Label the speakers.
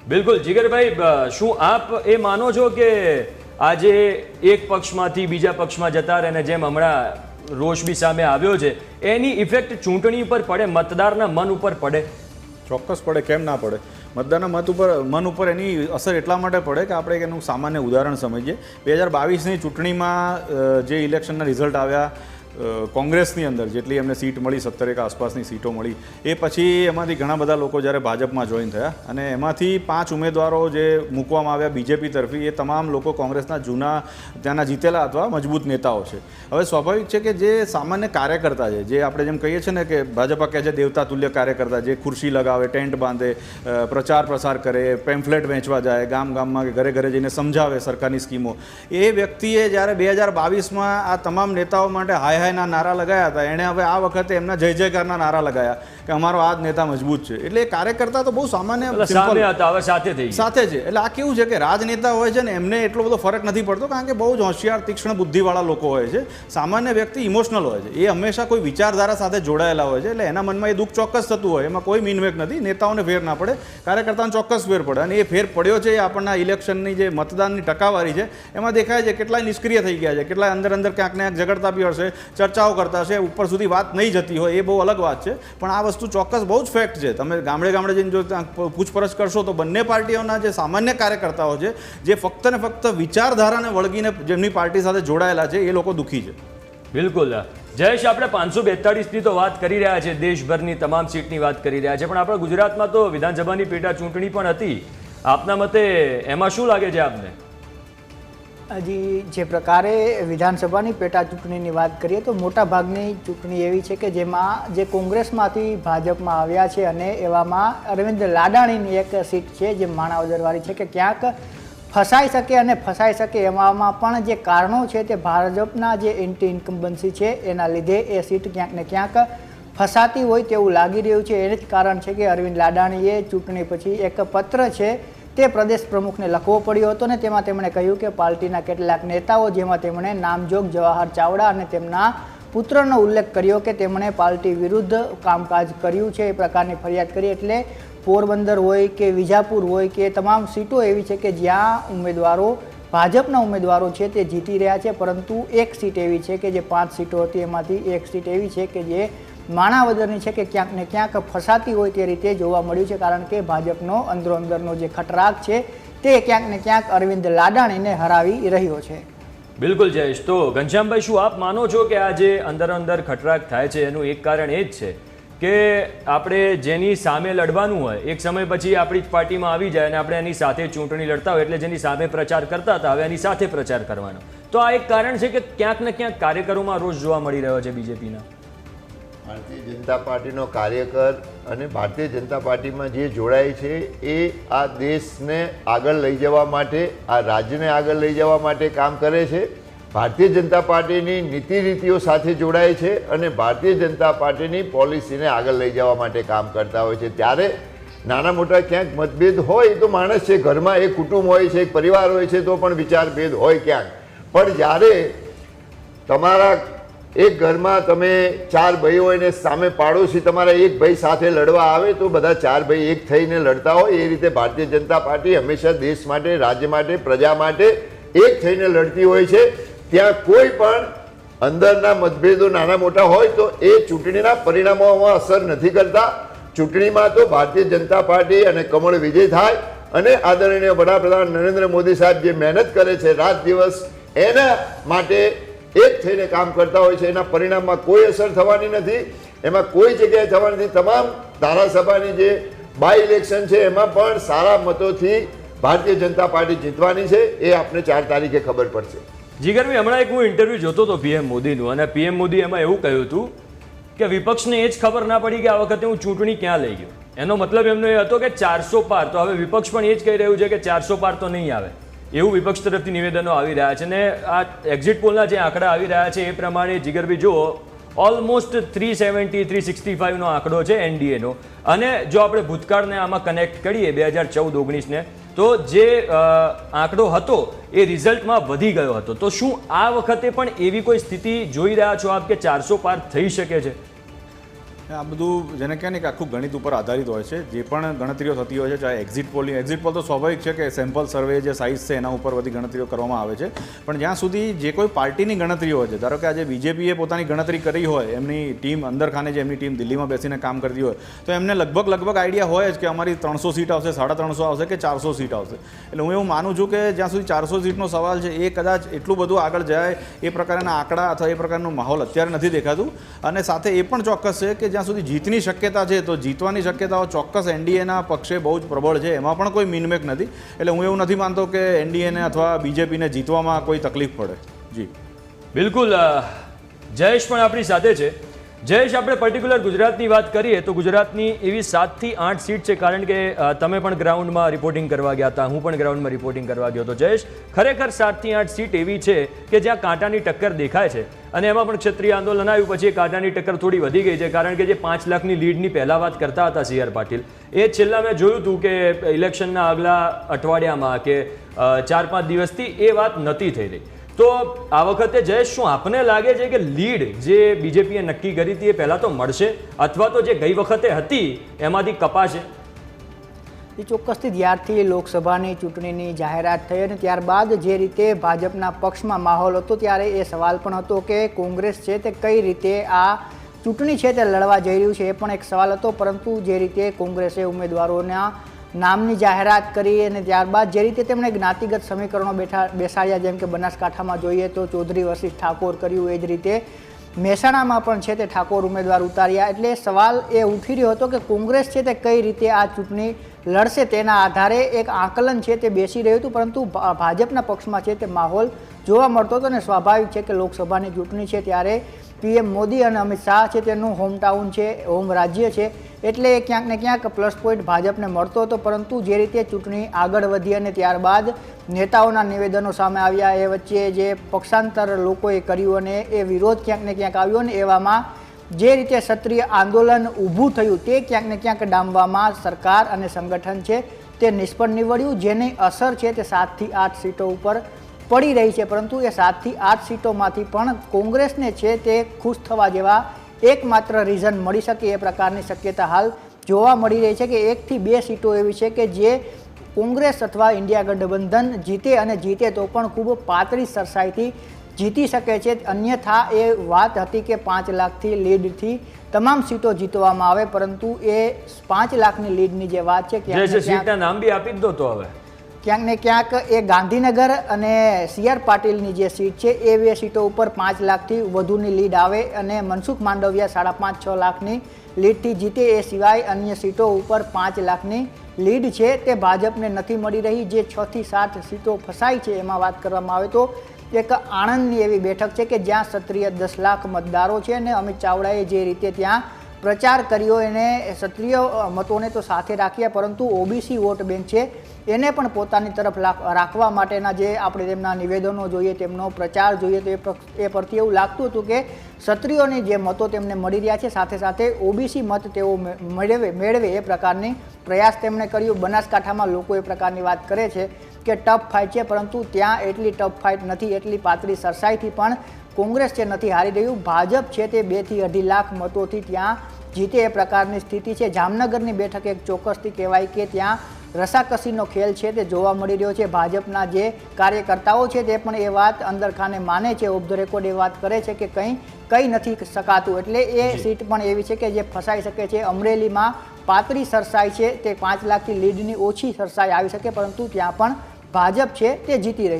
Speaker 1: બિલકુલ જીગરભાઈ, શું આપ એ માનો છો કે આજે એક પક્ષમાંથી બીજા પક્ષમાં જતા રહે, જેમ હમણાં રોષ બી સામે આવ્યો છે, એની ઇફેક્ટ ચૂંટણી ઉપર પડે, મતદારના મન ઉપર પડે?
Speaker 2: ચોક્કસ પડે, કેમ ના પડે? મતદારના મન ઉપર એની અસર એટલા માટે પડે કે આપણે એનું સામાન્ય ઉદાહરણ સમજીએ. 2022ની ચૂંટણીમાં જે ઇલેક્શનના રિઝલ્ટ આવ્યા કોંગ્રેસની અંદર, જેટલી એમને સીટ મળી, 17 આસપાસની સીટો મળી, એ પછી એમાંથી ઘણા બધા લોકો જ્યારે ભાજપમાં જોઈન થયા અને એમાંથી 5 ઉમેદવારો જે મૂકવામાં આવ્યા બીજેપી તરફી, એ તમામ લોકો કોંગ્રેસના જૂના ત્યાંના જીતેલા અથવા મજબૂત નેતાઓ છે. હવે સ્વાભાવિક છે કે જે સામાન્ય કાર્યકર્તા છે, જે આપણે જેમ કહીએ છીએ ને કે ભાજપા કહે છે દેવતા તુલ્ય કાર્યકર્તા, જે ખુરશી લગાવે, ટેન્ટ બાંધે, પ્રચાર પ્રસાર કરે, પેમ્ફલેટ વેચવા જાય, ગામ ગામમાં કે ઘરે ઘરે જઈને સમજાવે સરકારની સ્કીમો, એ વ્યક્તિએ જ્યારે 2022માં આ તમામ નેતાઓ માટે હાય ના નારા લગાયા હતા, એણે હવે આ વખતે એમના જય જયકારના નારા લગાયા કે અમારો આ જ નેતા મજબૂત છે. એટલે કાર્યકર્તા તો બહુ સામાન્ય સાથે છે. એટલે આ કેવું છે કે રાજનેતા હોય છે ને એમને એટલો બધો ફરક નથી પડતો, કારણ કે બહુ જ હોશિયાર તીક્ષ્ણ બુદ્ધિવાળા લોકો હોય છે. સામાન્ય વ્યક્તિ ઇમોશનલ હોય છે, એ હંમેશા કોઈ વિચારધારા સાથે જોડાયેલા હોય છે, એટલે એના મનમાં એ દુઃખ ચોક્કસ થતું હોય, એમાં કોઈ મીનમેક નથી. નેતાઓને ફેર ના પડે, કાર્યકર્તાઓને ચોક્કસ ફેર પડે, અને એ ફેર પડ્યો છે. એ આપણના ઇલેક્શનની જે મતદાનની ટકાવારી છે એમાં દેખાય છે. કેટલાય નિષ્ક્રિય થઈ ગયા છે, કેટલાય અંદર અંદર ક્યાંક ને ક્યાંક ઝઘડતા બી હશે, ચર્ચાઓ કરતા હશે, ઉપર સુધી વાત નહીં જતી હોય, એ બહુ અલગ વાત છે. પણ આ વસ્તુ ચોક્કસ બહુ જ ફેક્ટ છે. તમે ગામડે ગામડે જઈને જો પૂછપરછ કરશો તો બંને પાર્ટીઓના જે સામાન્ય કાર્યકર્તાઓ છે, જે ફક્ત ને ફક્ત વિચારધારાને વળગીને જેમની પાર્ટી સાથે જોડાયેલા છે, એ લોકો દુઃખી છે.
Speaker 1: બિલકુલ જયેશ, આપણે 542ની તો વાત કરી રહ્યા છે, દેશભરની તમામ સીટની વાત કરી રહ્યા છે, પણ આપણા ગુજરાતમાં તો વિધાનસભાની પેટા ચૂંટણી પણ હતી. આપના મતે એમાં શું લાગે છે આપને?
Speaker 3: હજી જે પ્રકારે વિધાનસભાની પેટા ચૂંટણીની વાત કરીએ તો મોટાભાગની ચૂંટણી એવી છે કે જેમાં જે કોંગ્રેસમાંથી ભાજપમાં આવ્યા છે, અને એવામાં અરવિંદ લાડાણીની એક સીટ છે જે માણાવદરવાળી છે, કે ક્યાંક ફસાઈ શકે અને ફસાઈ શકે. એવામાં પણ જે કારણો છે તે ભાજપના જે એન્ટી ઇન્કમ્બન્સી છે એના લીધે એ સીટ ક્યાંક ને ક્યાંક ફસાતી હોય તેવું લાગી રહ્યું છે. એ જ કારણ છે કે અરવિંદ લાડાણીએ ચૂંટણી પછી એક પત્ર છે તે પ્રદેશ પ્રમુખને લખવો પડ્યો હતો, ને તેમાં તેમણે કહ્યું કે પાર્ટીના કેટલાક નેતાઓ, જેમાં તેમણે નામજોગ જવાહર ચાવડા અને તેમના પુત્રનો ઉલ્લેખ કર્યો કે તેમણે પાર્ટી વિરુદ્ધ કામકાજ કર્યું છે, એ પ્રકારની ફરિયાદ કરી. એટલે પોરબંદર હોય કે વિજાપુર હોય કે તમામ સીટો એવી છે કે જ્યાં ઉમેદવારો ભાજપના ઉમેદવારો છે તે જીતી રહ્યા છે, પરંતુ એક સીટ એવી છે કે જે 5 સીટો હતી એમાંથી એક સીટ એવી છે કે જે માણાવદરની છે, કે ક્યાંક ને ક્યાંક ફસાતી હોય તે રીતે જોવા મળ્યું છે. કારણ કે ભાજપનો અંદરોઅંદરનો જે ખટરાગ છે તે ક્યાંક ને ક્યાંક અરવિંદ લાડાણીને હરાવી રહ્યો છે.
Speaker 1: બિલકુલ જયેશ, તો ઘનશ્યામભાઈ, શું આપ માનો છો કે આ જે અંદર ખટરાગ થાય છે એનું એક કારણ એ જ છે કે આપણે જેની સામે લડવાનું હોય એક સમય પછી આપણી જ પાર્ટીમાં આવી જાય અને આપણે એની સાથે ચૂંટણી લડતા હોય, એટલે જેની સામે પ્રચાર કરતા હતા હવે એની સાથે પ્રચાર કરવાનો? તો આ એક કારણ છે કે ક્યાંક ને ક્યાંક કાર્યકરોમાં રોષ જોવા મળી રહ્યો છે બીજેપીના.
Speaker 4: ભારતીય જનતા પાર્ટીનો કાર્યકર અને ભારતીય જનતા પાર્ટીમાં જે જોડાય છે એ આ દેશને આગળ લઈ જવા માટે, આ રાજ્યને આગળ લઈ જવા માટે કામ કરે છે. ભારતીય જનતા પાર્ટીની નીતિ રીતિઓ સાથે જોડાય છે અને ભારતીય જનતા પાર્ટીની પોલિસીને આગળ લઈ જવા માટે કામ કરતા હોય છે. ત્યારે નાના મોટા ક્યાંક મતભેદ હોય તો માણસ છે, ઘરમાં એક કુટુંબ હોય છે, એક પરિવાર હોય છે, તો પણ વિચારભેદ હોય ક્યાંક. પણ જ્યારે તમારા એક ઘરમાં તમે 4 ભાઈ હોય ને સામે પાડોશી તમારા એક ભાઈ સાથે લડવા આવે તો બધા 4 ભાઈ એક થઈને લડતા હોય, એ રીતે ભારતીય જનતા પાર્ટી હંમેશા દેશ માટે, રાજ્ય માટે, પ્રજા માટે એક થઈને લડતી હોય છે. ત્યાં કોઈ પણ અંદરના મતભેદો નાના મોટા હોય તો એ ચૂંટણીના પરિણામોમાં અસર નથી કરતા. ચૂંટણીમાં તો ભારતીય જનતા પાર્ટી અને કમળ વિજય થાય, અને આદરણીય વડાપ્રધાન નરેન્દ્ર મોદી સાહેબ જે મહેનત કરે છે રાત દિવસ, એના માટે એક થઈને કામ કરતા હોય છે. એના પરિણામમાં કોઈ અસર થવાની નથી, એમાં કોઈ જગ્યાએ થવાની નથી. તમામ ધારાસભાની જે બાય ઇલેક્શન છે એમાં પણ સારા મતોથી ભારતીય જનતા પાર્ટી જીતવાની છે, એ આપણે 4 તારીખે ખબર પડશે.
Speaker 1: જીગરભાઈ, હમણાં એક હું ઇન્ટરવ્યૂ જોતો હતો પીએમ મોદીનું, અને પીએમ મોદી એમાં એવું કહ્યું હતું કે વિપક્ષને એ જ ખબર ના પડી કે આ વખતે હું ચૂંટણી ક્યાં લઈ ગયો. એનો મતલબ એમનો એ હતો કે 400 પાર. તો હવે વિપક્ષ પણ એ જ કહી રહ્યું છે કે 400 પાર તો નહીં આવે, એવું વિપક્ષ તરફથી નિવેદનો આવી રહ્યા છે. અને આ એક્ઝિટ પોલના જે આંકડા આવી રહ્યા છે એ પ્રમાણે જીગરભાઈ જુઓ, ઓલમોસ્ટ 370, 365નો આંકડો છે એનડીએનો. અને જો આપણે ભૂતકાળને આમાં કનેક્ટ કરીએ 2014-19ને, તો જે આંકડો હતો એ રિઝલ્ટમાં વધી ગયો હતો. તો શું આ વખતે પણ એવી કોઈ સ્થિતિ જોઈ રહ્યા છો આપ કે 400 પાર થઈ શકે છે?
Speaker 2: આ બધું જેને કહે ને કે આખું ગણિત ઉપર આધારિત હોય છે. જે પણ ગણતરીઓ થતી હોય છે, ચાહે એક્ઝિટ પોલ તો સ્વાભાવિક છે કે સેમ્પલ સર્વે જે સાઇઝ છે એના ઉપર બધી ગણતરીઓ કરવામાં આવે છે. પણ જ્યાં સુધી જે કોઈ પાર્ટીની ગણતરી હોય છે, ધારો કે આજે બીજેપીએ પોતાની ગણતરી કરી હોય, એમની ટીમ અંદર ખાને જે એમની ટીમ દિલ્હીમાં બેસીને કામ કરતી હોય, તો એમને લગભગ આઈડિયા હોય જ કે અમારી 300 સીટ આવશે, 350 આવશે કે 400 સીટ આવશે. એટલે હું એવું માનું છું કે જ્યાં સુધી 400 સીટનો સવાલ છે એ કદાચ એટલું બધું આગળ જાય એ પ્રકારના આંકડા અથવા એ પ્રકારનો માહોલ અત્યારે નથી દેખાતું. અને સાથે એ પણ ચોક્કસ છે કે જ્યાં સુધી જીતની શક્યતા છે તો જીતવાની શક્યતાઓ ચોક્કસ એનડીએના પક્ષે બહુ જ પ્રબળ છે. એમાં પણ કોઈ મિનમેક નથી. એટલે હું એવું નથી માનતો કે એનડીએને અથવા બીજેપીને જીતવામાં કોઈ તકલીફ પડે. જી
Speaker 1: બિલકુલ. જયેશ પણ આપણી સાથે છે. જયેશ, આપણે પર્ટિક્યુલર ગુજરાતની વાત કરીએ તો ગુજરાતની એવી 7 થી 8 સીટ છે, કારણ કે તમે પણ ગ્રાઉન્ડમાં રિપોર્ટિંગ કરવા ગયા હતા, હું પણ ગ્રાઉન્ડમાં રિપોર્ટિંગ કરવા ગયો હતો. જયેશ, ખરેખર 7 થી 8 સીટ એવી છે કે જ્યાં કાંટાની ટક્કર દેખાય છે, અને એમાં પણ ક્ષત્રિય આંદોલન આવ્યું પછી કાંટાની ટક્કર થોડી વધી ગઈ છે, કારણ કે જે 5 લાખની લીડની પહેલાં વાત કરતા હતા CR પાટીલ, એ છેલ્લા મેં જોયું હતું કે ઇલેક્શનના આગલા અઠવાડિયામાં કે 4-5 દિવસથી એ વાત નહોતી થઈ રહી. તો આ વખતે જયેશ, શું આપને લાગે છે કે લીડ જે બીજેપીએ નક્કી કરી હતી એ પહેલાં તો મળશે, અથવા તો જે ગઈ વખતે હતી એમાંથી કપાશે?
Speaker 3: એ ચોક્કસથી જ્યારથી લોકસભાની ચૂંટણીની જાહેરાત થઈ અને ત્યારબાદ જે રીતે ભાજપના પક્ષમાં માહોલ હતો, ત્યારે એ સવાલ પણ હતો કે કોંગ્રેસ છે તે કઈ રીતે આ ચૂંટણી છે તે લડવા જઈ રહ્યું છે, એ પણ એક સવાલ હતો. પરંતુ જે રીતે કોંગ્રેસે ઉમેદવારોના નામની જાહેરાત કરી અને ત્યારબાદ જે રીતે તેમણે જ્ઞાતિગત સમીકરણો બેસાડ્યા, જેમ કે બનાસકાંઠામાં જોઈએ તો ચૌધરી વશિષ્ઠ ઠાકોર કર્યું, એ જ રીતે મહેસાણામાં પણ છે તે ઠાકોર ઉમેદવાર ઉતાર્યા. એટલે સવાલ એ ઉઠી રહ્યો હતો કે કોંગ્રેસ છે તે કઈ રીતે આ ચૂંટણી લડશે, તેના આધારે એક આકલન છે તે બેસી રહ્યું હતું. પરંતુ ભાજપના પક્ષમાં છે તે માહોલ જોવા મળતો હતો અને સ્વાભાવિક છે કે લોકસભાની ચૂંટણી છે ત્યારે PM મોદી અને અમિત શાહ છે તેનું હોમટાઉન છે, હોમ રાજ્ય છે, એટલે ક્યાંક ને ક્યાંક પ્લસ પોઈન્ટ ભાજપને મળતો હતો. પરંતુ જે રીતે ચૂંટણી આગળ વધી અને ત્યારબાદ નેતાઓના નિવેદનો સામે આવ્યા, એ વચ્ચે જે પક્ષાંતર લોકોએ કર્યું અને એ વિરોધ ક્યાંક ને ક્યાંક આવ્યો, અને એવામાં જે રીતે ક્ષત્રિય આંદોલન ઊભું થયું તે ક્યાંક ને ક્યાંક ડામવામાં સરકાર અને સંગઠન છે તે નિષ્ફળ નીવડ્યું, જેની અસર છે તે 7 થી 8 સીટો ઉપર પડી રહી છે. પરંતુ એ 7 થી 8 સીટોમાંથી પણ કોંગ્રેસને છે તે ખુશ થવા જેવા એકમાત્ર રીઝન મળી શકે એ પ્રકારની શક્યતા હાલ જોવા મળી રહી છે કે 1 થી 2 સીટો એવી છે કે જે કોંગ્રેસ અથવા ઇન્ડિયા ગઠબંધન જીતે, અને જીતે તો પણ ખૂબ પાતળી સરસાઈથી જીતી શકે છે. અન્યથા એ વાત હતી કે 5 લાખથી લીડથી તમામ સીટો જીતવામાં આવે, પરંતુ એ 5 લાખની લીડની જે વાત છે કે
Speaker 1: સીટના નામ બી આપી જ દો તો હવે
Speaker 3: ક્યાંક ને ક્યાંક એ ગાંધીનગર અને CR પાટીલની જે સીટ છે એ 2 સીટો ઉપર 5 લાખથી વધુની લીડ આવે અને મનસુખ માંડવિયા 5.5-6 લાખની લીડથી જીતે. એ સિવાય અન્ય સીટો ઉપર 5 લાખની લીડ છે તે ભાજપને નથી મળી રહી. જે 6 થી 7 સીટો ફસાઈ છે એમાં વાત કરવામાં આવે તો એક આણંદની એવી બેઠક છે કે જ્યાં ક્ષત્રિય 10 લાખ મતદારો છે, અને અમિત ચાવડાએ જે રીતે ત્યાં પ્રચાર કર્યો એને ક્ષત્રિય મતોને તો સાથે રાખ્યા, પરંતુ OBC વોટ બેંક છે એને પણ પોતાની તરફ રાખવા માટેના જે આપણે તેમના નિવેદનો જોઈએ, તેમનો પ્રચાર જોઈએ તો એ પરથી એવું લાગતું હતું કે ક્ષત્રિયોની જે મતો તેમને મળી રહ્યા છે, સાથે સાથે OBC મત તેઓ મેળવે એ પ્રકારની પ્રયાસ તેમણે કર્યો. બનાસકાંઠામાં લોકો એ પ્રકારની વાત કરે છે કે ટફ ફાઇટ છે, પરંતુ ત્યાં એટલી ટફ ફાઇટ નથી, એટલી પાતળી સરસાઈથી પણ કોંગ્રેસ છે નથી હારી રહ્યું. ભાજપ છે તે 2 થી 2.5 લાખ મતોથી ત્યાં જીતે એ પ્રકારની સ્થિતિ છે. જામનગરની બેઠક એક ચોક્કસથી કહેવાય કે ત્યાં રસાકસીનો ખેલ છે તે જોવા મળી રહ્યો છે. ભાજપના જે કાર્યકર્તાઓ છે તે પણ એ વાત અંદરખાને માને છે, ઓફ ધ રેકોર્ડ એ વાત કરે છે કે કંઈ નથી શકાતું. એટલે એ સીટ પણ એવી છે કે જે ફસાઈ શકે છે. અમરેલીમાં પાતળી સરસાઈ છે તે 5 લાખથી લીડની ઓછી સરસાઈ આવી શકે, પરંતુ ત્યાં પણ ભાજપ છે તે જીતી રહી.